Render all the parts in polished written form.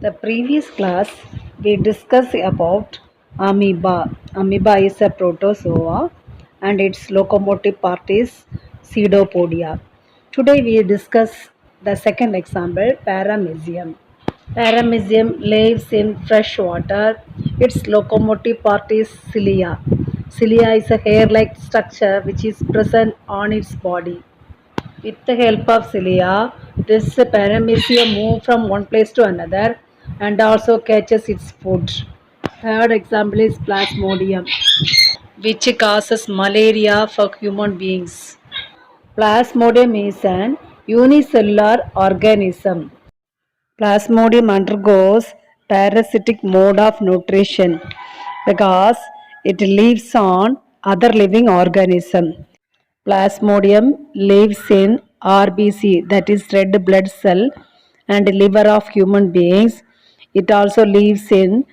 The previous class we discussed about amoeba. Amoeba is a protozoa and its locomotive part is pseudopodia. Today we discuss the second example, paramecium. Paramecium lives in fresh water. Its locomotive part is cilia. Cilia is a hair-like structure which is present on its body. With the help of cilia, this paramecium moves from one place to another and also catches its food. Third example is Plasmodium, which causes malaria for human beings. Plasmodium is an unicellular organism. Plasmodium undergoes parasitic mode of nutrition because it lives on other living organisms. Plasmodium lives in RBC, that is red blood cell, and liver of human beings. It also lives in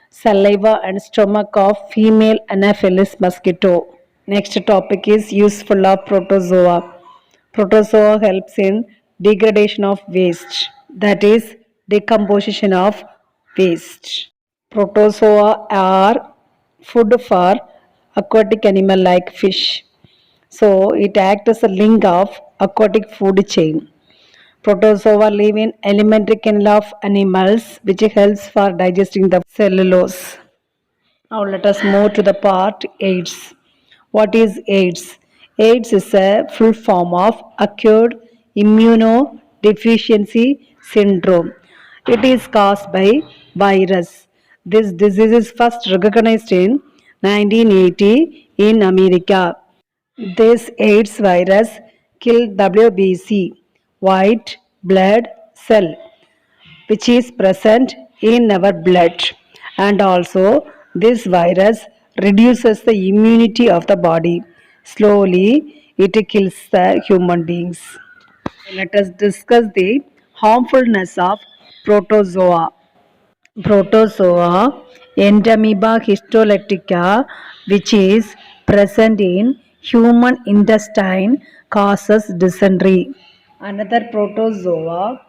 saliva and stomach of female Anopheles mosquito. Next topic is useful of protozoa. Protozoa helps in degradation of waste, that is decomposition of waste. Protozoa are food for aquatic animal like fish. So it acts as a link of aquatic food chain. Protozoa live in alimentary kennel of animals which helps for digesting the cellulose. Now let us move to the part AIDS. What is AIDS? AIDS is a full form of acute immunodeficiency syndrome. It is caused by virus. This disease is first recognized in 1980 in America. This AIDS virus killed WBC, white blood cell, which is present in our blood, and also this virus reduces the immunity of the body. Slowly it kills the human beings. Let us discuss the harmfulness of protozoa. Protozoa Entamoeba histolytica, which is present in human intestine, causes dysentery. Another protozoa,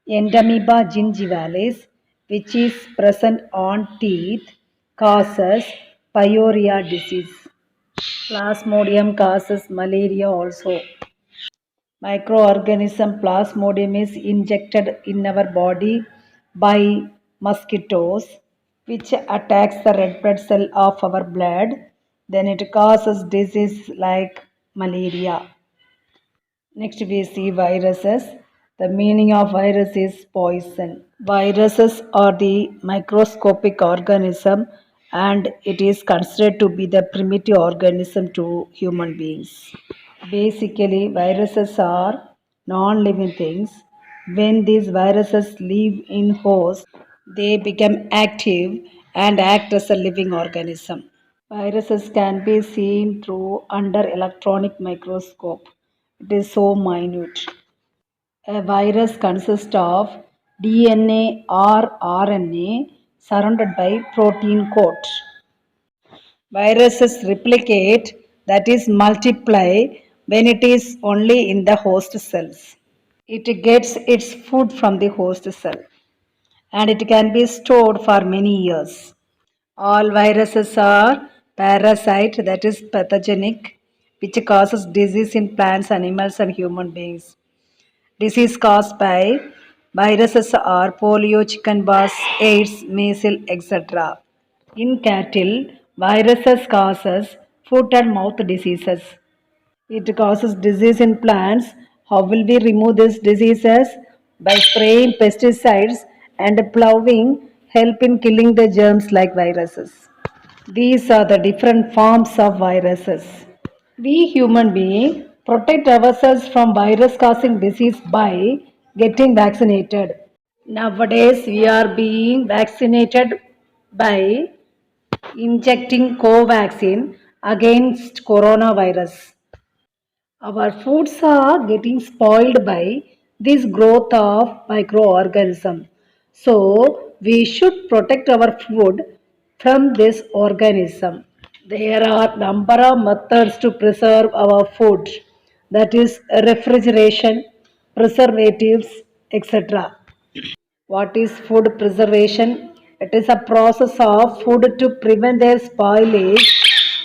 Entamoeba gingivalis, which is present on teeth, causes pyorrhea disease. Plasmodium causes malaria also. Microorganism Plasmodium is injected in our body by mosquitoes, which attacks the red blood cell of our blood. Then it causes disease like malaria. Next we see viruses. The meaning of virus is poison. Viruses are the microscopic organism and it is considered to be the primitive organism to human beings. Basically, viruses are non-living things. When these viruses live in hosts, they become active and act as a living organism. Viruses can be seen through under electronic microscope. It is so minute. A virus consists of DNA or RNA surrounded by protein coat. Viruses replicate, that is multiply, when it is only in the host cells. It gets its food from the host cell and it can be stored for many years. All viruses are parasite, that is pathogenic, which causes disease in plants, animals and human beings. Disease caused by viruses are polio, chickenpox, AIDS, measles, etc. In cattle, viruses causes foot and mouth diseases. It causes disease in plants. How will we remove these diseases? By spraying pesticides and plowing help in killing the germs like viruses. These are the different forms of viruses. We human beings protect ourselves from virus causing disease by getting vaccinated. Nowadays we are being vaccinated by injecting Covaxin against coronavirus. Our foods are getting spoiled by this growth of microorganism. So we should protect our food from this organism. There are number of methods to preserve our food, that is refrigeration, preservatives, etc. What is food preservation? It is a process of food to prevent their spoilage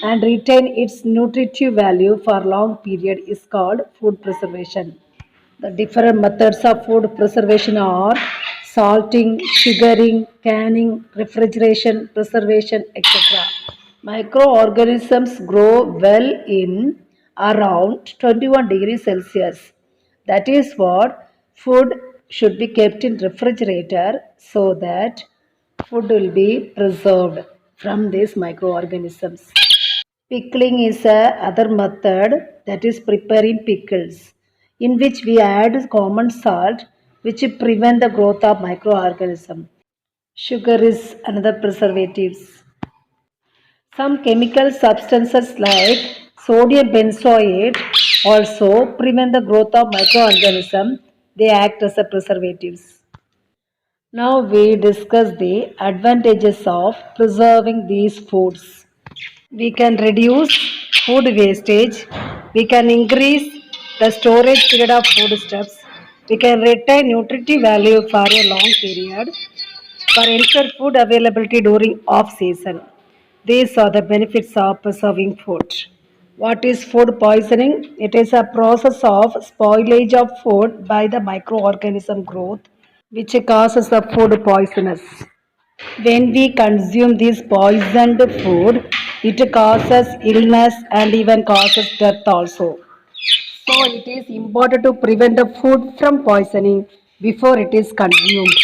and retain its nutritive value for a long period is called food preservation. The different methods of food preservation are salting, sugaring, canning, refrigeration, preservation, etc. Microorganisms grow well in around 21 degrees Celsius. That is what food should be kept in refrigerator so that food will be preserved from these microorganisms. Pickling is a other method, that is preparing pickles, in which we add common salt which prevent the growth of microorganisms. Sugar is another preservatives. Some chemical substances like sodium benzoate also prevent the growth of microorganisms. They act as a preservatives. Now we discuss the advantages of preserving these foods. We can reduce food wastage, we can increase the storage period of foodstuffs, we can retain nutritive value for a long period, for ensure food availability during off season. These are the benefits of preserving food. What is food poisoning? It is a process of spoilage of food by the microorganism growth which causes the food poisonous. When we consume this poisoned food, it causes illness and even causes death also. So it is important to prevent the food from poisoning before it is consumed.